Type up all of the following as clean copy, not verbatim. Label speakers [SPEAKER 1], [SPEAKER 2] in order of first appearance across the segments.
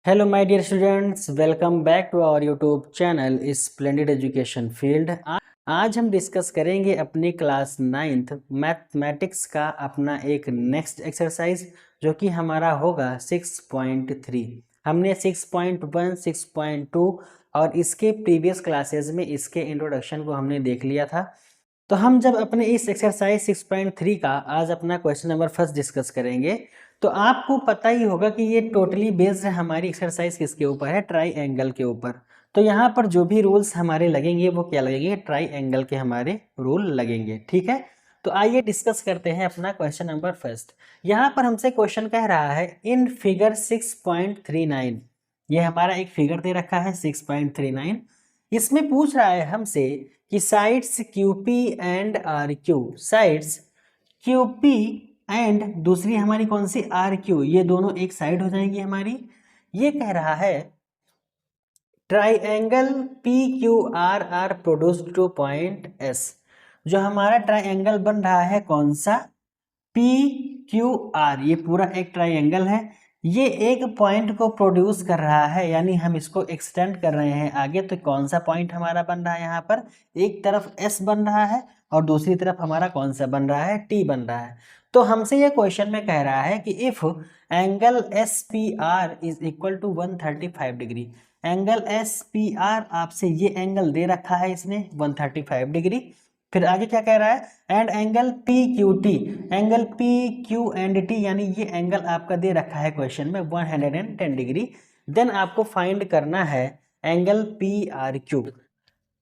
[SPEAKER 1] Hello my dear students, welcome back to our YouTube channel splendid education field. आज हम discuss करेंगे अपनी class 9th mathematics का अपना एक नेक्स्ट एक्सरसाइज जो कि हमारा होगा 6.3। हमने 6.1, 6.2 और इसके प्रीवियस क्लासेस में इसके इंट्रोडक्शन को हमने देख लिया था। तो हम जब अपने इस एक्सरसाइज 6.3 का आज अपना क्वेश्चन नंबर फर्स्ट डिस्कस करेंगे तो आपको पता ही होगा कि ये टोटली बेस्ड है हमारी एक्सरसाइज किसके ऊपर है, ट्राई एंगल के ऊपर। तो यहाँ पर जो भी रूल्स हमारे लगेंगे वो क्या लगेंगे, ट्राई एंगल के हमारे रूल लगेंगे। ठीक है, तो आइए डिस्कस करते हैं अपना क्वेश्चन नंबर फर्स्ट। यहाँ पर हमसे क्वेश्चन कह रहा है इन फिगर 6.39। ये हमारा एक फिगर दे रखा है 6.39। इसमें पूछ रहा है हमसे कि sides QP and RQ, sides QP and दूसरी हमारी कौन सी RQ, ये दोनों एक साइड हो जाएंगी हमारी। ये कह रहा है triangle PQR are produced to point S। जो हमारा ट्राइएंगल बन रहा है कौन सा, PQR, ये पूरा एक ट्राइएंगल है। ये एक पॉइंट को प्रोड्यूस कर रहा है, यानी हम इसको एक्सटेंड कर रहे हैं आगे। तो कौन सा पॉइंट हमारा बन रहा है यहाँ पर, एक तरफ S बन रहा है और दूसरी तरफ हमारा कौन सा बन रहा है, T बन रहा है। तो हमसे ये क्वेश्चन में कह रहा है कि if angle SPR is equal to 135 degree. Angle SPR आपसे ये एंगल दे रखा है इसने 135 डिग्री। फिर आगे क्या कह रहा है, and angle PQT, angle PQ and T यानी ये एंगल आपका दे रखा है क्वेश्चन में 110 डिग्री। देन आपको फाइंड करना है एंगल PRQ।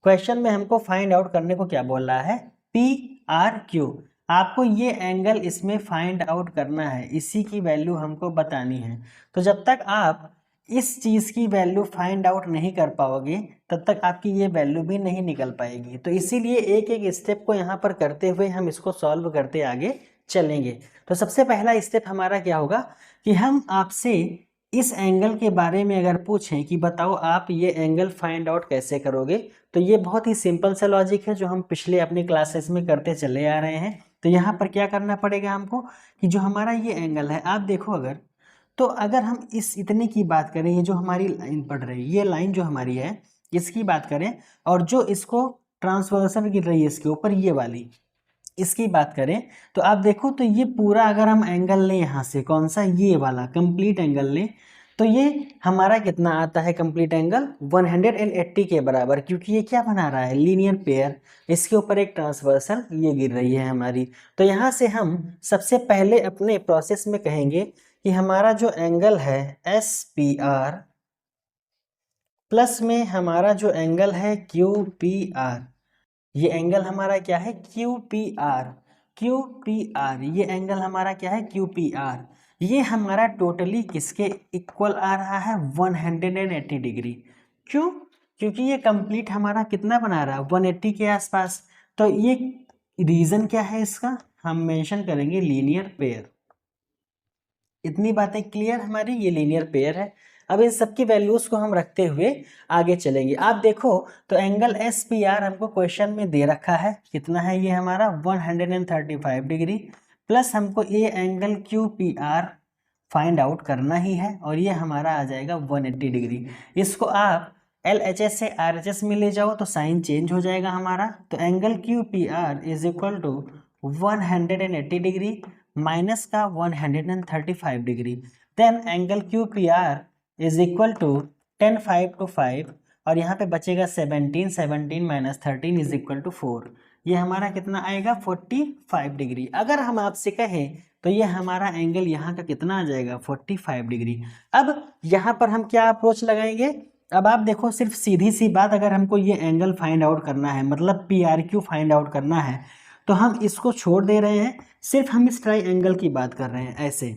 [SPEAKER 1] क्वेश्चन में हमको फाइंड आउट करने को क्या बोल रहा है, PRQ। आपको ये एंगल इसमें फाइंड आउट करना है, इसी की वैल्यू हमको बतानी है। तो जब तक आप इस चीज़ की वैल्यू फाइंड आउट नहीं कर पाओगे तब तक आपकी ये वैल्यू भी नहीं निकल पाएगी। तो इसीलिए एक एक स्टेप को यहाँ पर करते हुए हम इसको सॉल्व करते आगे चलेंगे। तो सबसे पहला स्टेप हमारा क्या होगा कि हम आपसे इस एंगल के बारे में अगर पूछें कि बताओ आप ये एंगल फाइंड आउट कैसे करोगे, तो ये बहुत ही सिंपल सा लॉजिक है जो हम पिछले अपनी क्लासेस में करते चले आ रहे हैं। तो यहाँ पर क्या करना पड़ेगा हमको कि जो हमारा ये एंगल है, आप देखो अगर, तो अगर हम इस इतने की बात करें, ये जो हमारी लाइन पड़ रही है, ये लाइन जो हमारी है इसकी बात करें, और जो इसको ट्रांसवर्सल गिर रही है इसके ऊपर ये वाली, इसकी बात करें, तो आप देखो तो ये पूरा अगर हम एंगल लें यहाँ से, कौन सा, ये वाला कंप्लीट एंगल लें, तो ये हमारा कितना आता है कंप्लीट एंगल, 180 के बराबर। क्योंकि ये क्या बना रहा है, लीनियर पेयर, इसके ऊपर एक ट्रांसवर्सल ये गिर रही है हमारी। तो यहाँ से हम सबसे पहले अपने प्रोसेस में कहेंगे कि हमारा जो एंगल है SPR प्लस में हमारा जो एंगल है QPR, ये एंगल हमारा क्या है, QPR। QPR ये एंगल हमारा क्या है, QPR। ये हमारा टोटली किसके इक्वल आ रहा है, 180 डिग्री। क्यों, क्योंकि ये कंप्लीट हमारा कितना बना रहा है, 180 के आसपास। तो ये रीजन क्या है इसका, हम मेंशन करेंगे लीनियर पेयर। इतनी बातें क्लियर हमारी, ये लीनियर पेयर है। अब इन सब की वैल्यूज को हम रखते हुए आगे चलेंगे। आप देखो तो एंगल SPR हमको क्वेश्चन में दे रखा है, कितना है ये हमारा 135 डिग्री, प्लस हमको ये एंगल QPR फाइंड आउट करना ही है, और ये हमारा आ जाएगा 180 डिग्री। इसको आप LHS से RHS में ले जाओ तो साइन चेंज हो जाएगा हमारा। तो angle QPR is equal to 180 degree minus का 135 degree. Then angle QPR is equal to 10 5 to 5, और यहाँ पे बचेगा 17, 17 माइनस 13 इज इक्वल टू 4। ये हमारा कितना आएगा, 45 डिग्री। अगर हम आपसे कहें तो ये हमारा एंगल यहाँ का कितना आ जाएगा, 45 डिग्री। अब यहाँ पर हम क्या अप्रोच लगाएंगे, अब आप देखो, सिर्फ सीधी सी बात, अगर हमको ये एंगल फाइंड आउट करना है, मतलब PRQ फाइंड आउट करना है, तो हम इसको छोड़ दे रहे हैं, सिर्फ हम इस ट्राई एंगल की बात कर रहे हैं। ऐसे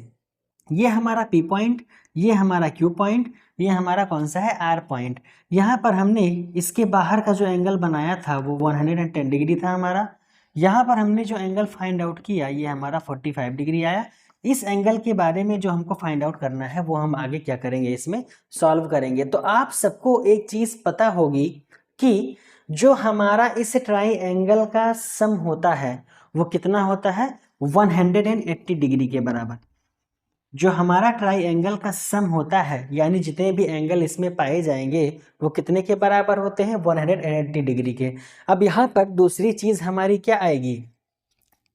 [SPEAKER 1] ये हमारा P पॉइंट, ये हमारा Q पॉइंट, ये हमारा कौन सा है, R पॉइंट। यहाँ पर हमने इसके बाहर का जो एंगल बनाया था वो 110 डिग्री था हमारा। यहाँ पर हमने जो एंगल फाइंड आउट किया ये हमारा 45 डिग्री आया। इस एंगल के बारे में जो हमको फाइंड आउट करना है वो हम आगे क्या करेंगे, इसमें सॉल्व करेंगे। तो आप सबको एक चीज़ पता होगी कि जो हमारा इस ट्राई एंगल का सम होता है वो कितना होता है, 180 डिग्री के बराबर। जो हमारा ट्राइंगल का सम होता है, यानी जितने भी एंगल इसमें पाए जाएंगे वो कितने के बराबर होते हैं, 180 डिग्री के। अब यहाँ पर दूसरी चीज़ हमारी क्या आएगी,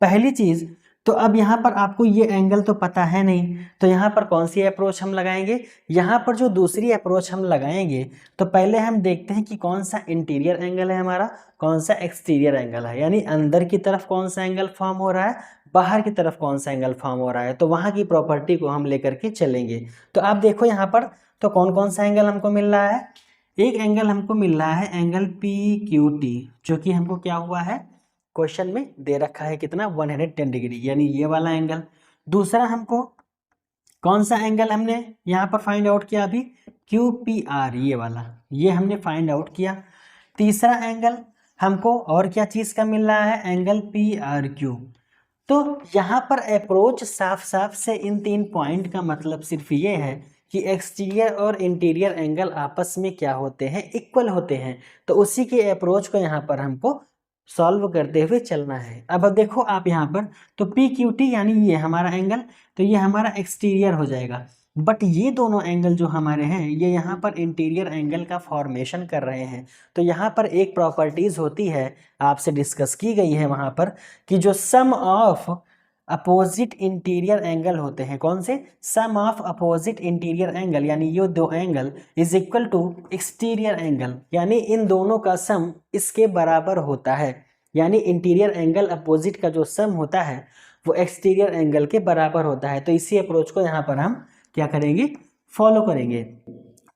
[SPEAKER 1] पहली चीज़ तो अब यहाँ पर आपको ये एंगल तो पता है नहीं, तो यहाँ पर कौन सी अप्रोच हम लगाएंगे, यहाँ पर जो दूसरी अप्रोच हम लगाएंगे तो पहले हम देखते हैं कि कौन सा इंटीरियर एंगल है हमारा, कौन सा एक्सटीरियर एंगल है, यानी अंदर की तरफ कौन सा एंगल फॉर्म हो रहा है, बाहर की तरफ कौन सा एंगल फॉर्म हो रहा है, तो वहाँ की प्रॉपर्टी को हम लेकर के चलेंगे। तो आप देखो यहाँ पर तो कौन कौन सा एंगल हमको मिल रहा है, एक एंगल हमको मिल रहा है एंगल PQT, जो कि हमको क्या हुआ है, क्वेश्चन में दे रखा है कितना, 110 डिग्री, यानी ये वाला एंगल। दूसरा हमको कौन सा एंगल हमने यहाँ पर फाइंड आउट किया अभी, QPR, ये वाला, ये हमने फाइंड आउट किया। तीसरा एंगल हमको और क्या चीज़ का मिल रहा है, एंगल PRQ। तो यहाँ पर अप्रोच साफ साफ से इन 3 पॉइंट का मतलब सिर्फ ये है कि एक्सटीरियर और इंटीरियर एंगल आपस में क्या होते हैं, इक्वल होते हैं। तो उसी के अप्रोच को यहाँ पर हमको सॉल्व करते हुए चलना है। अब देखो आप यहाँ पर तो PQT यानी ये हमारा एंगल, तो ये हमारा एक्सटीरियर हो जाएगा, बट ये दोनों एंगल जो हमारे हैं ये यहाँ पर इंटीरियर एंगल का फॉर्मेशन कर रहे हैं। तो यहाँ पर एक प्रॉपर्टीज़ होती है, आपसे डिस्कस की गई है वहाँ पर, कि जो sum of opposite interior angle होते हैं, कौन से, sum of opposite interior angle, यानी ये दो angle is equal to exterior angle, यानी इन दोनों का सम इसके बराबर होता है। यानी इंटीरियर एंगल अपोजिट का जो सम होता है वो एक्सटीरियर एंगल के बराबर होता है। तो इसी अप्रोच को यहाँ पर हम क्या करेंगे, फॉलो करेंगे।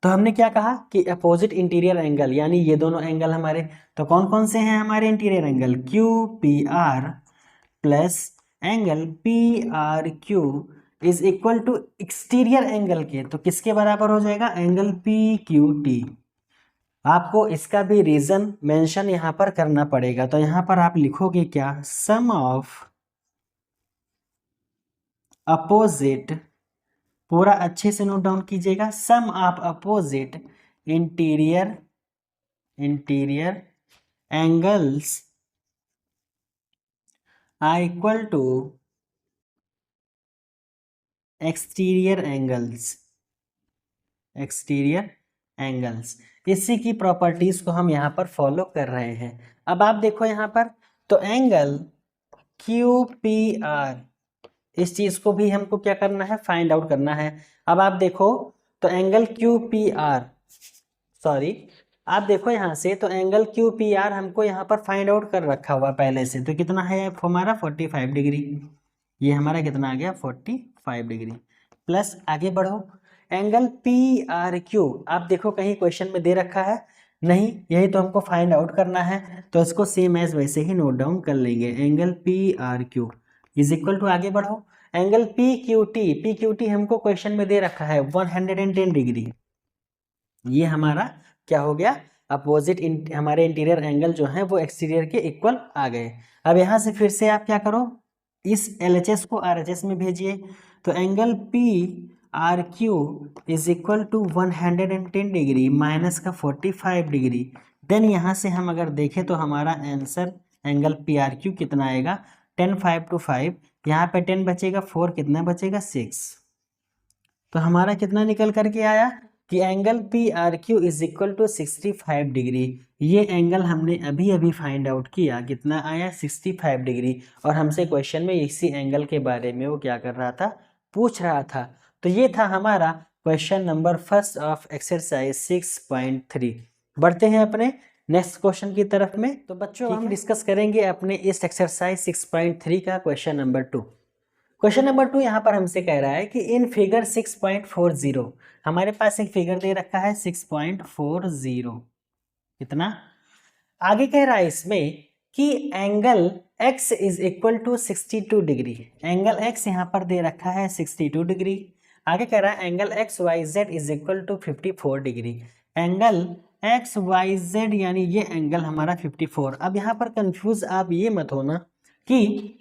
[SPEAKER 1] तो हमने क्या कहा कि अपोजिट इंटीरियर एंगल, यानी ये दोनों एंगल हमारे, तो कौन कौन से हैं हमारे interior angle, QPR plus angle PRQ is equal to exterior angle के, तो किसके बराबर हो जाएगा, एंगल PQT। आपको इसका भी रीजन मेंशन यहाँ पर करना पड़ेगा, तो यहाँ पर आप लिखोगे क्या, सम ऑफ अपोजिट, पूरा अच्छे से नोट डाउन कीजिएगा, sum of opposite interior angles are equal to exterior angles. इसी की प्रॉपर्टीज को हम यहाँ पर फॉलो कर रहे हैं। अब आप देखो यहाँ पर तो एंगल QPR, इस चीज को भी हमको क्या करना है, फाइंड आउट करना है। अब आप देखो तो एंगल QPR, सॉरी आप देखो यहाँ से तो एंगल QPR हमको यहाँ पर फाइंड आउट कर रखा हुआ पहले से, तो कितना है हमारा 45 डिग्री, ये हमारा कितना आ गया 45 डिग्री। प्लस आगे बढ़ो एंगल PRQ, आप देखो कहीं क्वेश्चन में दे रखा है नहीं, यही तो हमको फाइंड आउट करना है, तो इसको सेम एज वैसे ही नोट डाउन कर लेंगे, angle PRQ is equal to, आगे बढ़ो एंगल PQT हमको क्वेश्चन में दे रखा है 110 डिग्री, ये हमारा क्या हो गया, अपोजिट हमारे इंटीरियर एंगल जो है वो एक्सटीरियर के इक्वल आ गए। अब यहाँ से फिर से आप क्या करो, इस LHS को RHS में भेजिए, तो angle PRQ is equal to 110 degree minus का 45 डिग्री। देन यहाँ से हम अगर देखें तो हमारा आंसर एंगल PRQ कितना आएगा, 10 5 to 5, यहाँ पे 10 बचेगा, 4 कितना बचेगा 6, तो हमारा कितना निकल करके आया कि angle PRQ is equal to 65 degree. ये एंगल हमने अभी अभी फाइंड आउट किया, कितना आया 65 डिग्री, और हमसे क्वेश्चन में इसी एंगल के बारे में वो क्या कर रहा था, पूछ रहा था। तो ये था हमारा question number first of exercise 6.3। बढ़ते हैं अपने नेक्स्ट क्वेश्चन की तरफ में। तो बच्चों हम डिस्कस करेंगे अपने इस एक्सरसाइज 6.3 का क्वेश्चन नंबर 2। क्वेश्चन नंबर 2 यहाँ पर हमसे कह रहा है कि इन फिगर 6.40, हमारे पास एक फिगर दे रखा है 6.40, कितना, आगे कह रहा है इसमें कि angle x is equal to 62 degree, angle x यहाँ पर दे रखा है 62 डिग्री। आगे कह रहा है angle XYZ is equal to 54 degree, angle XYZ यानी ये एंगल हमारा 54। अब यहाँ पर कंफ्यूज आप ये मत होना कि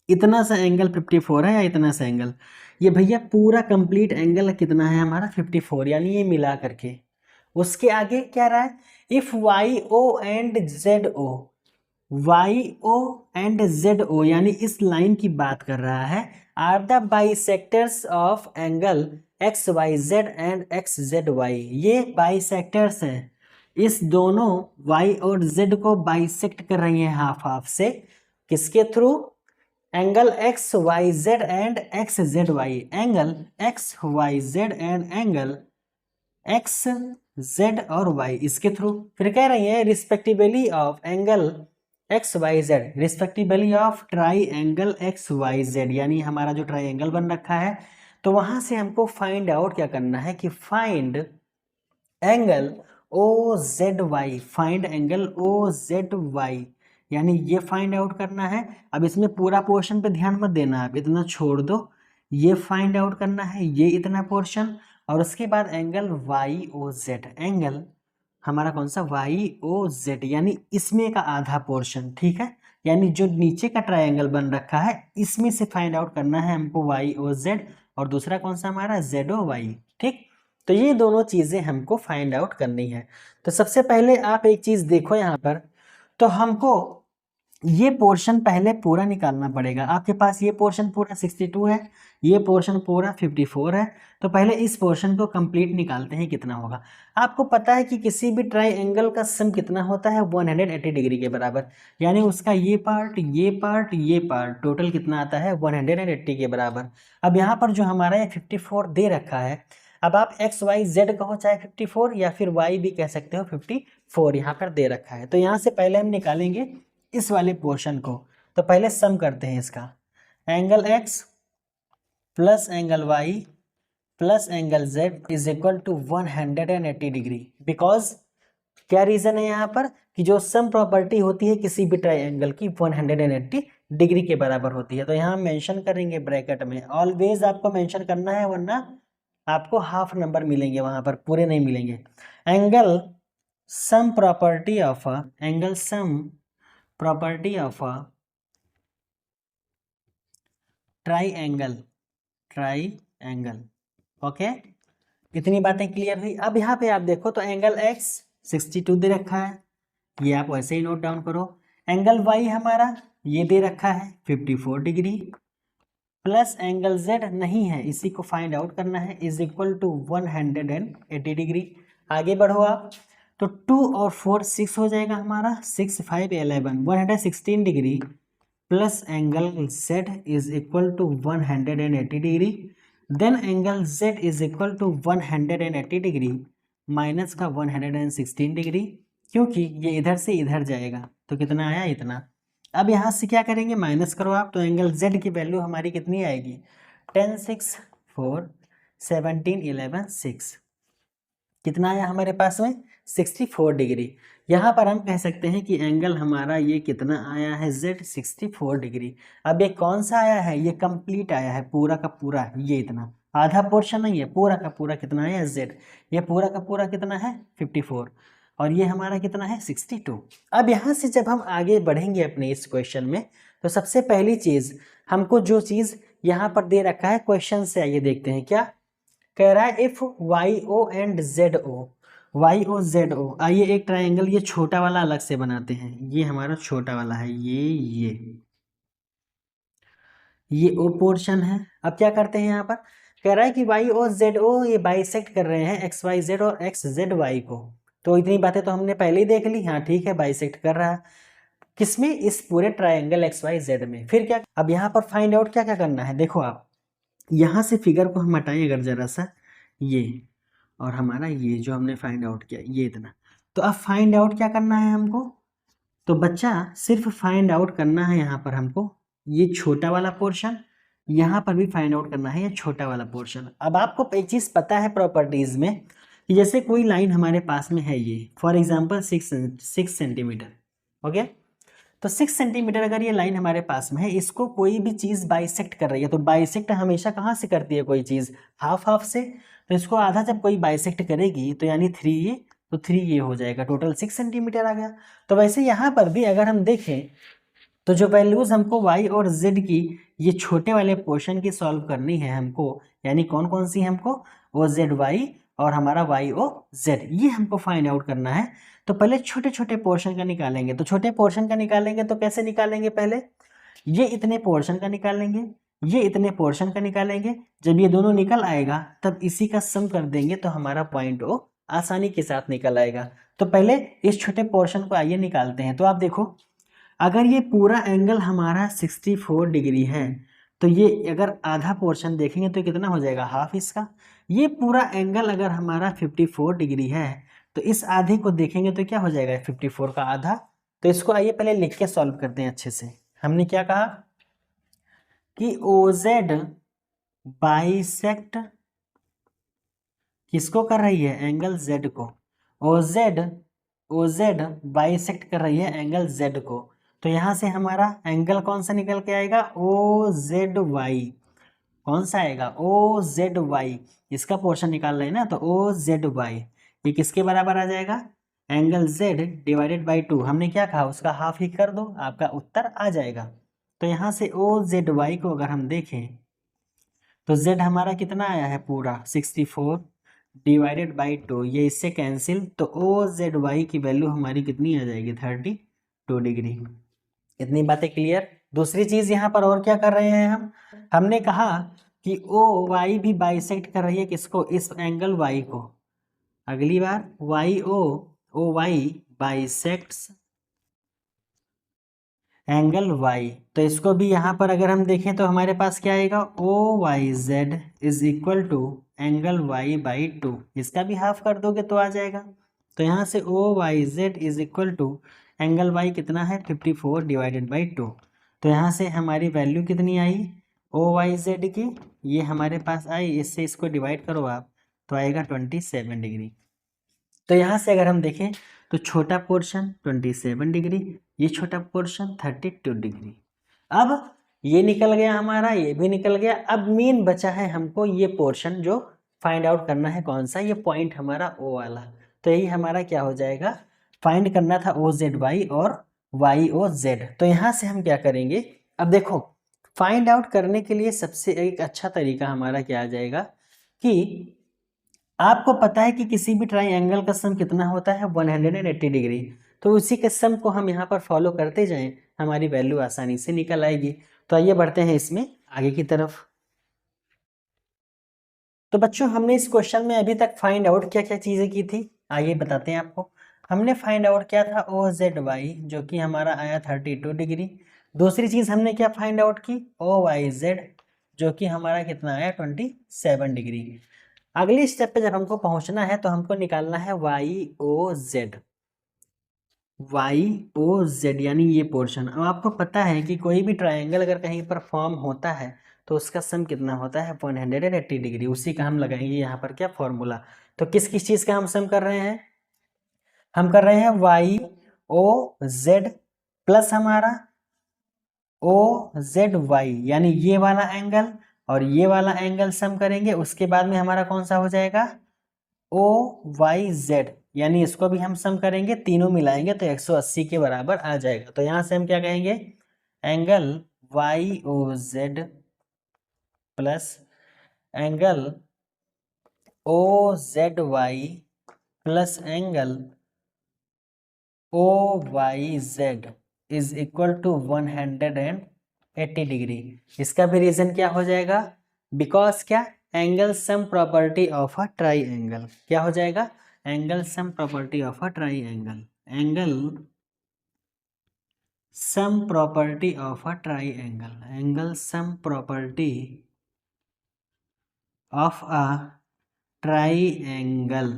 [SPEAKER 1] इतना सा एंगल 54 है या इतना सा एंगल, ये भैया पूरा कंप्लीट एंगल कितना है हमारा 54, यानी ये मिला करके। उसके आगे क्या रहा है, if YO and ZO, Y O and Z O, यानी इस लाइन की बात कर रहा है, are the bisectors of angle X Y Z and X Z Y. ये बाइसेक्टर्स हैं, इस दोनों y और z को बाइसेक्ट कर रही हैं हाफ हाफ से, किसके through? Angle X Y Z and X Z Y, angle X Y Z and angle X Z और वाई, इसके थ्रू। फिर कह रही है respectively of angle X Y Z, respectively of triangle X Y Z, यानी हमारा जो try angle बन रखा है, तो वहां से हमको फाइंड आउट क्या करना है कि find angle O Z Y, find angle O Z Y, यानी ये फाइंड आउट करना है। अब इसमें पूरा पोर्शन पे ध्यान मत देना, आप इतना छोड़ दो, ये फाइंड आउट करना है, ये इतना पोर्शन, और उसके बाद angle Y O Z, angle हमारा कौन सा? वाई ओ जेड, यानी इसमें का आधा पोर्शन, ठीक है, यानी जो नीचे का ट्रायंगल बन रखा है इसमें से फाइंड आउट करना है हमको वाई ओ जेड, और दूसरा कौन सा हमारा? जेड ओ वाई, ठीक। तो ये दोनों चीजें हमको फाइंड आउट करनी है। तो सबसे पहले आप एक चीज देखो यहाँ पर, तो हमको ये पोर्शन पहले पूरा निकालना पड़ेगा। आपके पास ये पोर्शन पूरा 62 है, ये पोर्शन पूरा 54 है, तो पहले इस पोर्शन को कंप्लीट निकालते हैं कितना होगा। आपको पता है कि किसी भी ट्राइएंगल का सम कितना होता है? 180 डिग्री के बराबर, यानी उसका ये पार्ट ये पार्ट ये पार्ट टोटल कितना आता है? 180 के बराबर। अब यहाँ पर जो हमारा ये 54 दे रखा है, अब आप एक्स वाई जेड कहो चाहे 54, या फिर वाई भी कह सकते हो, 54 यहाँ पर दे रखा है। तो यहाँ से पहले हम निकालेंगे इस वाले पोर्शन को। तो पहले सम करते हैं इसका, angle x plus angle y plus angle z is equal to 180 degree. Because क्या रीजन है यहाँ पर कि जो सम प्रॉपर्टी होती है किसी भी ट्राइएंगल की 180 डिग्री के बराबर होती है। तो यहाँ मेंशन करेंगे ब्रैकेट में, ऑलवेज आपको मेंशन करना है, वरना आपको हाफ नंबर मिलेंगे वहां पर, पूरे नहीं मिलेंगे। Angle sum property of angle sum property of triangle, triangle, okay. इतनी बातें क्लियर हुई। अब यहाँ पे आप देखो तो एंगल x 62 दे रखा है, ये आप वैसे ही नोट डाउन करो। एंगल y हमारा ये दे रखा है 54 डिग्री, प्लस एंगल z नहीं है, इसी को फाइंड आउट करना है, इज इक्वल टू 180 डिग्री। आगे बढ़ो आप, तो 2 और 4 6 हो जाएगा हमारा, 6 5 11 116 degree, plus angle z is equal to 180 degree, then angle z is equal to 180 degree minus का 116 डिग्री, क्योंकि ये इधर से इधर जाएगा, तो कितना आया? इतना। अब यहाँ से क्या करेंगे? माइनस करो आप, तो एंगल z की वैल्यू हमारी कितनी आएगी? 10 6 4 17 11 6, कितना आया हमारे पास में? 64 डिग्री। यहाँ पर हम कह सकते हैं कि एंगल हमारा ये कितना आया है? z 64 degree. अब ये कौन सा आया है? ये कंप्लीट आया है, पूरा का पूरा, ये इतना, आधा पोर्शन नहीं है, पूरा का पूरा कितना आया? z, ये पूरा का पूरा कितना है? 54, और ये हमारा कितना है? 62। अब यहाँ से जब हम आगे बढ़ेंगे अपने इस क्वेश्चन में, तो सबसे पहली चीज हमको जो चीज यहाँ पर दे रखा है क्वेश्चन से, आइए देखते हैं क्या कह रहा है। If Y O and Z O, Y O Z O, आइए एक ट्राइंगल ये छोटा वाला अलग से बनाते हैं, ये हमारा छोटा वाला है, ये ओ पोर्शन है। अब क्या करते हैं यहाँ पर, कह रहा है कि वाई ओ जेड ओ ये बाइसेक्ट कर रहे हैं एक्स वाई जेड और एक्स जेड वाई को। तो इतनी बातें तो हमने पहले ही देख ली, हाँ ठीक है, बाइसेक्ट कर रहा है किसमें? इस पूरे ट्राइंगल एक्स वाई जेड में। फिर क्या, अब यहाँ पर फाइंड आउट क्या क्या करना है, देखो आप यहाँ से फिगर को हम हटाएं अगर जरा सा, ये और हमारा ये जो हमने फाइंड आउट किया ये इतना, तो अब फाइंड आउट क्या करना है हमको? तो बच्चा सिर्फ फाइंड आउट करना है यहाँ पर हमको ये छोटा वाला पोर्शन, यहाँ पर भी फाइंड आउट करना है ये छोटा वाला पोर्शन। अब आपको एक चीज़ पता है प्रॉपर्टीज़ में कि जैसे कोई लाइन हमारे पास में है, ये फॉर एग्जांपल 6 सेंटीमीटर, ओके, तो 6 सेंटीमीटर अगर ये लाइन हमारे पास में है, इसको कोई भी चीज़ बाइसेक्ट कर रही है, तो बाइसेक्ट हमेशा कहाँ से करती है कोई चीज़? हाफ हाफ से। तो इसको आधा जब कोई बाइसेक्ट करेगी तो यानी 3 ये, तो 3 ये हो जाएगा, टोटल 6 सेंटीमीटर आ गया। तो वैसे यहाँ पर भी अगर हम देखें तो जो वैल्यूज़ हमको y और z की ये छोटे वाले पोर्शन की सॉल्व करनी है हमको, यानी कौन कौन सी हमको? वो z y और हमारा वाई ओ जेड, ये हमको फाइंड आउट करना है। तो पहले छोटे छोटे पोर्शन का निकालेंगे। तो छोटे पोर्शन का निकालेंगे तो कैसे निकालेंगे, पहले ये इतने पोर्शन का निकालेंगे, ये इतने पोर्शन का निकालेंगे। जब ये दोनों निकल आएगा तब इसी का सम कर देंगे तो हमारा पॉइंट ओ आसानी के साथ निकल आएगा। तो पहले इस छोटे पोर्शन को आइए निकालते हैं। तो आप देखो, अगर ये पूरा एंगल हमारा 64 डिग्री है तो ये अगर आधा पोर्शन देखेंगे तो कितना हो जाएगा, हाफ इसका। ये पूरा एंगल अगर हमारा 54 डिग्री है तो इस आधे को देखेंगे तो क्या हो जाएगा, 54 का आधा। तो इसको आइए पहले लिख के सॉल्व करते हैं अच्छे से। हमने क्या कहा कि OZ बाइसेक्ट किसको कर रही है, एंगल Z को। OZ बाइसेक्ट कर रही है एंगल Z को। तो यहाँ से हमारा एंगल कौन सा निकल के आएगा, OZY। कौन सा आएगा, OZY। इसका पोर्शन निकाल रहे हैं ना, तो OZY ये किसके बराबर आ जाएगा, एंगल Z डिवाइडेड बाई 2। हमने क्या कहा, उसका हाफ ही कर दो, आपका उत्तर आ जाएगा। तो यहाँ से OZY को अगर हम देखें तो Z हमारा कितना आया है, पूरा 64 डिवाइडेड बाई 2, ये इससे कैंसिल। तो OZY की वैल्यू हमारी कितनी आ जाएगी, 32 डिग्री। इतनी बातें क्लियर। दूसरी चीज यहाँ पर और क्या कर रहे हैं हमने कहा कि OY भी बाइसेक्ट कर रही है किसको, इस एंगल Y को। अगली बार OY बाइसेक्ट्स एंगल Y। तो इसको भी यहाँ पर अगर हम देखें तो हमारे पास क्या आएगा, OYZ is equal to angle Y by 2। इसका भी हाफ कर दोगे तो आ जाएगा। तो यहाँ से OYZ is equal to angle Y कितना है, 54 डिवाइडेड बाई 2। तो यहाँ से हमारी वैल्यू कितनी आई, OYZ की, ये हमारे पास आई, इससे इसको डिवाइड करो आप तो आएगा 27 डिग्री। तो यहाँ से अगर हम देखें तो छोटा पोर्शन 27 डिग्री, ये छोटा पोर्शन 32 डिग्री। अब ये निकल गया हमारा, ये भी निकल गया। अब मेन बचा है हमको ये पोर्शन जो फाइंड आउट करना है, कौन सा, ये पॉइंट हमारा ओ वाला। तो यही हमारा क्या हो जाएगा, फाइंड करना था OZY और YOZ। तो यहाँ से हम क्या करेंगे, अब देखो फाइंड आउट करने के लिए सबसे एक अच्छा तरीका हमारा क्या आ जाएगा कि आपको पता है कि किसी भी ट्राइंगल का सम कितना होता है, 180 डिग्री। तो उसी के सम को हम यहाँ पर फॉलो करते जाएं, हमारी वैल्यू आसानी से निकल आएगी। तो आइए बढ़ते हैं इसमें आगे की तरफ। तो बच्चों हमने इस क्वेश्चन में अभी तक फाइंड आउट क्या क्या चीज़ें की थी, आइए बताते हैं आपको। हमने फाइंड आउट किया था OZY जो कि हमारा आया 32 डिग्री। दूसरी चीज़ हमने क्या फाइंड आउट की, OYZ जो कि हमारा कितना आया, 27 डिग्री। अगली स्टेप पे जब हमको पहुंचना है तो हमको निकालना है YOZ यानी ये पोर्शन। अब आपको पता है कि कोई भी ट्रायंगल अगर कहीं पर फॉर्म होता है तो उसका सम कितना होता है, 180 डिग्री। उसी का हम लगाएंगे यहाँ पर क्या फॉर्मूला। तो किस किस चीज़ का हम सम कर रहे हैं, हम कर रहे हैं YOZ प्लस हमारा OZY यानी ये वाला एंगल और ये वाला एंगल सम करेंगे। उसके बाद में हमारा कौन सा हो जाएगा, OYZ यानी इसको भी हम सम करेंगे, तीनों मिलाएंगे तो 180 के बराबर आ जाएगा। तो यहाँ से हम क्या कहेंगे, angle YOZ plus angle OZY plus angle OYZ is equal to 180 degree. इसका भी रीजन क्या हो जाएगा, बिकॉज क्या, angle sum property of a triangle. क्या हो जाएगा, angle sum property of a triangle, angle sum property of a triangle, angle sum property of a triangle.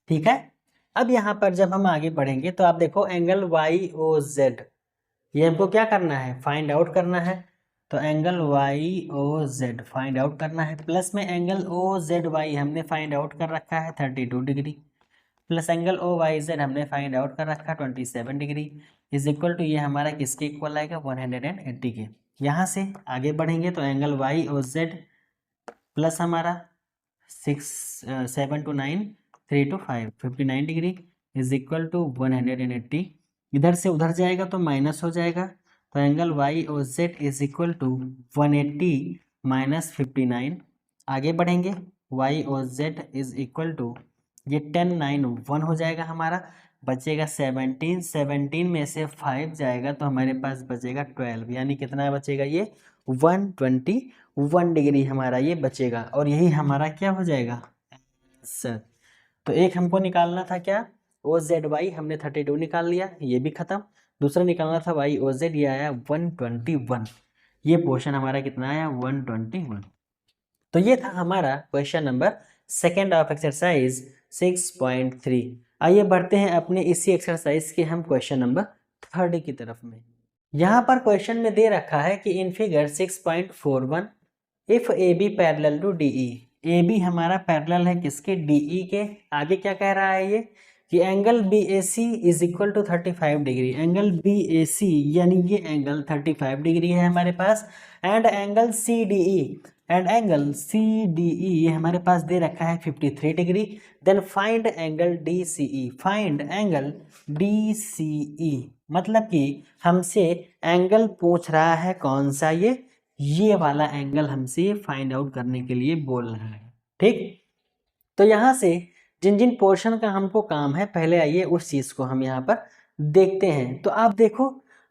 [SPEAKER 1] ठीक है। अब यहाँ पर जब हम आगे बढ़ेंगे तो आप देखो एंगल YOZ, ये हमको क्या करना है, फाइंड आउट करना है। तो एंगल YOZ फाइंड आउट करना है, प्लस में एंगल OZY हमने फाइंड आउट कर रखा है 32 डिग्री, प्लस एंगल OYZ हमने फाइंड आउट कर रखा है 27 डिग्री, इज इक्वल टू ये हमारा किसके इक्वल आएगा, 180 के। यहाँ से आगे बढ़ेंगे तो एंगल YOZ प्लस हमारा 7 to 9 3 to 5 59 degree is equal to 180। इधर से उधर जाएगा तो माइनस हो जाएगा। तो angle YOZ is equal to 180 minus 59 आगे बढ़ेंगे, Y O Z is equal to, ये 10 9 1 हो जाएगा हमारा, बचेगा 17, 17 में से 5 जाएगा तो हमारे पास बचेगा 12, यानी कितना बचेगा ये 121 डिग्री हमारा ये बचेगा, और यही हमारा क्या हो जाएगा आंसर। तो एक हमको निकालना था क्या, ओ जेड वाई, हमने 32 निकाल लिया, ये भी खत्म। दूसरा निकालना था वाई ओ जेड, ये आया 121, ये पोर्शन हमारा कितना आया 121। तो ये था हमारा question number second of exercise 6.3। आइए बढ़ते हैं अपने इसी एक्सरसाइज के हम क्वेश्चन नंबर थर्ड की तरफ में। यहाँ पर क्वेश्चन में दे रखा है कि in figure 6.41 if A B parallel to D E, A B हमारा पैरेलल है किसके, डी ई के। आगे क्या कह रहा है ये कि angle B A C is equal to 35 degree, angle B A C यानी ये एंगल 35 डिग्री है हमारे पास, and angle C D E, and angle C D E ये हमारे पास दे रखा है 53 degree. Then find angle D C E, find angle D C E, मतलब कि हमसे एंगल पूछ रहा है कौन सा, ये वाला एंगल हमसे फाइंड आउट करने के लिए बोल रहा है। ठीक, तो यहाँ से जिन जिन पोर्शन का हमको काम है, पहले आइए उस चीज़ को हम यहाँ पर देखते हैं। तो आप देखो,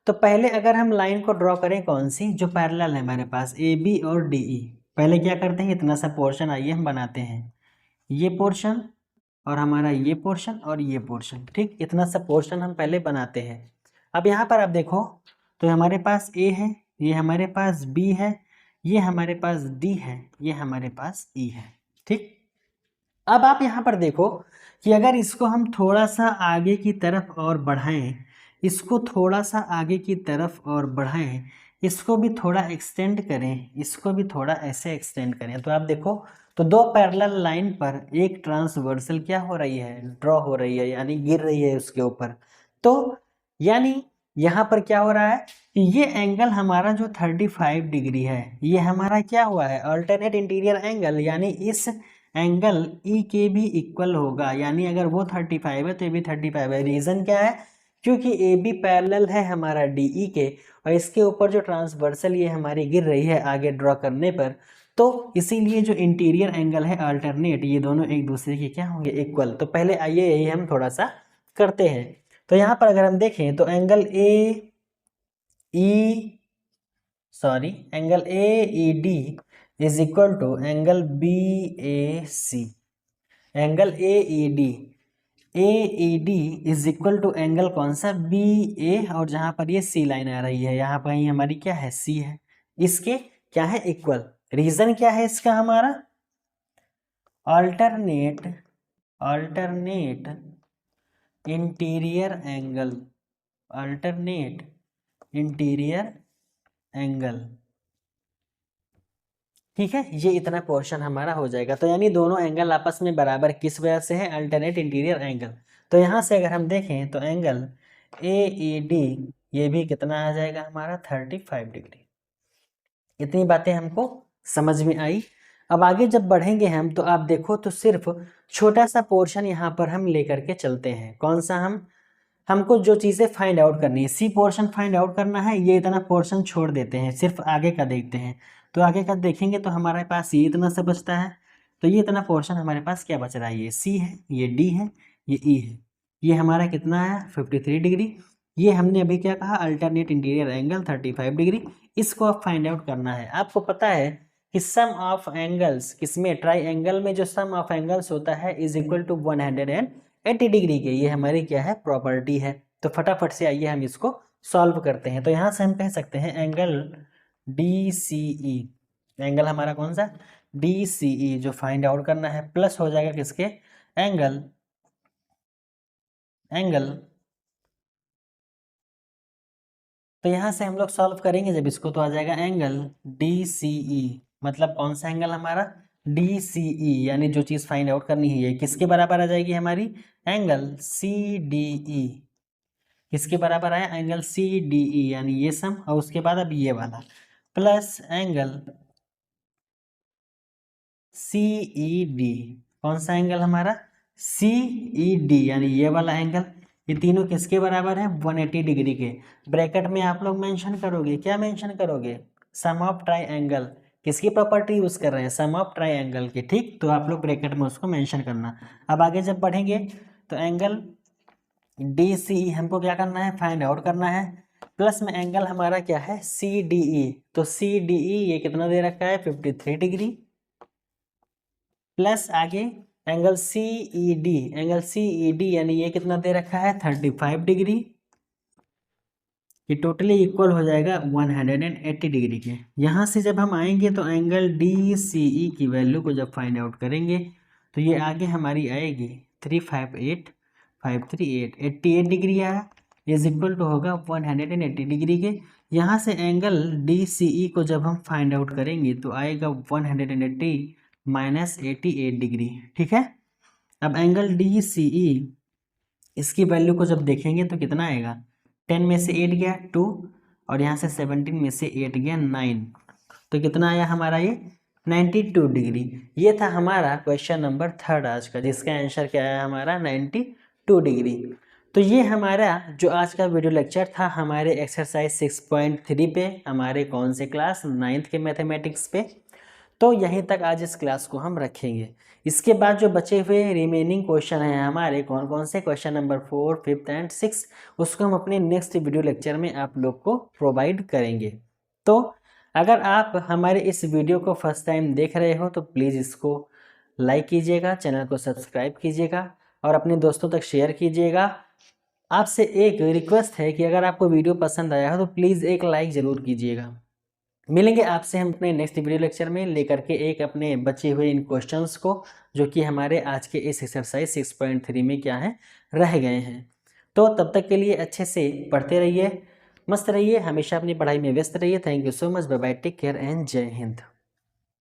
[SPEAKER 1] तो पहले अगर हम लाइन को ड्रॉ करें कौन सी, जो पैरेलल है हमारे पास ए बी और डी ई, पहले क्या करते हैं, इतना सा पोर्शन आइए हम बनाते हैं, ये पोर्शन और हमारा ये पोर्शन और ये पोर्शन। ठीक, इतना सा पोर्शन हम पहले बनाते हैं। अब यहाँ पर आप देखो, तो हमारे पास ए है, ये हमारे पास बी है, ये हमारे पास डी है, ये हमारे पास ई है। ठीक, अब आप यहाँ पर देखो कि अगर इसको हम थोड़ा सा आगे की तरफ और बढ़ाएं, इसको थोड़ा सा आगे की तरफ और बढ़ाएं, इसको भी थोड़ा एक्सटेंड करें, इसको भी थोड़ा ऐसे एक्सटेंड करें, तो आप देखो तो दो पैरेलल लाइन पर एक ट्रांसवर्सल क्या हो रही है, ड्रॉ हो रही है, यानी गिर रही है उसके ऊपर। तो यानी यहाँ पर क्या हो रहा है कि ये एंगल हमारा जो 35 डिग्री है, ये हमारा क्या हुआ है, अल्टरनेट इंटीरियर एंगल, यानी इस एंगल ई के भी इक्वल होगा, यानी अगर वो 35 है तो ये भी 35 है। रीज़न क्या है, क्योंकि ए बी पैरेलल है हमारा डी ई के, और इसके ऊपर जो ट्रांसवर्सल ये हमारी गिर रही है आगे ड्रॉ करने पर, तो इसीलिए जो इंटीरियर एंगल है अल्टरनेट, ये दोनों एक दूसरे के क्या होंगे, इक्वल। तो पहले आइए यही हम थोड़ा सा करते हैं। तो यहाँ पर अगर हम देखें तो angle A E D is equal to angle B A C, angle A E D is equal to angle कौन सा, बी ए, और जहाँ पर ये सी लाइन आ रही है यहाँ पर ही हमारी क्या है, सी है, इसके क्या है, इक्वल। रीजन क्या है इसका हमारा, alternate interior angle, alternate interior angle. ठीक है, ये इतना पोर्शन हमारा हो जाएगा। तो यानी दोनों एंगल आपस में बराबर किस वजह से है, अल्टरनेट इंटीरियर एंगल। तो यहाँ से अगर हम देखें तो एंगल ए ई डी ये भी कितना आ जाएगा हमारा 35 डिग्री। इतनी बातें हमको समझ में आई। अब आगे जब बढ़ेंगे हम, तो आप देखो तो सिर्फ छोटा सा पोर्शन यहाँ पर हम लेकर के चलते हैं। कौन सा, हमको जो चीज़ें फाइंड आउट करनी है, सी पोर्शन फाइंड आउट करना है, ये इतना पोर्शन छोड़ देते हैं, सिर्फ आगे का देखते हैं। तो आगे का देखेंगे तो हमारे पास ये इतना सा बचता है, तो ये इतना पोर्शन हमारे पास क्या बच रहा है, ये सी है, ये डी है, ये ई है, ये हमारा कितना है 53 डिग्री। ये हमने अभी क्या कहा, अल्टरनेट इंटीरियर एंगल 35 डिग्री। इसको अब फाइंड आउट करना है। आपको पता है कि सम ऑफ एंगल्स किसमें, ट्राई एंगल में जो सम ऑफ एंगल्स होता है इज इक्वल टू 180 डिग्री के, ये हमारी क्या है, प्रॉपर्टी है। तो फटाफट से आइए हम इसको सॉल्व करते हैं। तो यहाँ से हम कह सकते हैं एंगल डी सी ई, एंगल हमारा कौन सा, डी सी ई, जो फाइंड आउट करना है, प्लस हो जाएगा किसके, एंगल तो यहाँ से हम लोग सॉल्व करेंगे जब इसको, तो आ जाएगा एंगल डी सी ई, मतलब कौन सा एंगल हमारा, डी सी ई, यानी जो चीज़ फाइंड आउट करनी है ये किसके बराबर आ जाएगी हमारी, एंगल सी डी ई। किसके बराबर आया, एंगल सी डी ई, यानी ये सम, और उसके बाद अब ये वाला, plus angle C E D. कौन सा एंगल हमारा, सी ई डी, यानी ये वाला एंगल। ये तीनों किसके बराबर है, 180 डिग्री के। ब्रैकेट में आप लोग मेंशन करोगे, क्या मेंशन करोगे, सम ऑफ ट्राई एंगल। किसकी प्रॉपर्टी यूज़ कर रहे हैं, सम ऑफ ट्राइंगल की, ठीक। तो आप लोग ब्रैकेट में उसको मेंशन करना। अब आगे जब बढ़ेंगे तो एंगल डी सी ई हमको क्या करना है, फाइंड आउट करना है। प्लस में एंगल हमारा क्या है, सी डी ई। तो सी डी ई ये कितना दे रखा है, 53 डिग्री। प्लस आगे angle C E D, angle C E D यानी ये कितना दे रखा है, 35 डिग्री। ये टोटली इक्वल हो जाएगा 180 डिग्री के। यहाँ से जब हम आएंगे तो एंगल डी सी ई की वैल्यू को जब फाइंड आउट करेंगे तो ये आगे हमारी आएगी 358, 538, 88 डिग्री आया, इज इक्वल टू होगा 180 डिग्री के। यहाँ से एंगल डी सी ई को जब हम फाइंड आउट करेंगे तो आएगा 180 माइनस 88 डिग्री, ठीक है। अब एंगल डी सी ई इसकी वैल्यू को जब देखेंगे तो कितना आएगा, 10 में से 8 गया 2, और यहाँ से 17 में से 8 गया 9, तो कितना आया हमारा ये 92 डिग्री। ये था हमारा क्वेश्चन नंबर 3 आज का, जिसका आंसर क्या है हमारा 92 डिग्री। तो ये हमारा जो आज का वीडियो लेक्चर था हमारे एक्सरसाइज 6.3 पे, हमारे कौन से क्लास 9th के मैथमेटिक्स पे। तो यहीं तक आज इस क्लास को हम रखेंगे। इसके बाद जो बचे हुए रिमेनिंग क्वेश्चन हैं हमारे, कौन कौन से, क्वेश्चन नंबर 4, 5 एंड 6, उसको हम अपने नेक्स्ट वीडियो लेक्चर में आप लोग को प्रोवाइड करेंगे। तो अगर आप हमारे इस वीडियो को फर्स्ट टाइम देख रहे हो तो प्लीज़ इसको लाइक कीजिएगा, चैनल को सब्सक्राइब कीजिएगा और अपने दोस्तों तक शेयर कीजिएगा। आपसे एक रिक्वेस्ट है कि अगर आपको वीडियो पसंद आया हो तो प्लीज़ एक लाइक ज़रूर कीजिएगा। मिलेंगे आपसे हम अपने नेक्स्ट वीडियो लेक्चर में लेकर के एक अपने बचे हुए इन क्वेश्चंस को, जो कि हमारे आज के इस एक्सरसाइज 6.3 में क्या है, रह गए हैं। तो तब तक के लिए अच्छे से पढ़ते रहिए, मस्त रहिए, हमेशा अपनी पढ़ाई में व्यस्त रहिए। Thank you so much, bye bye, take care and जय हिंद।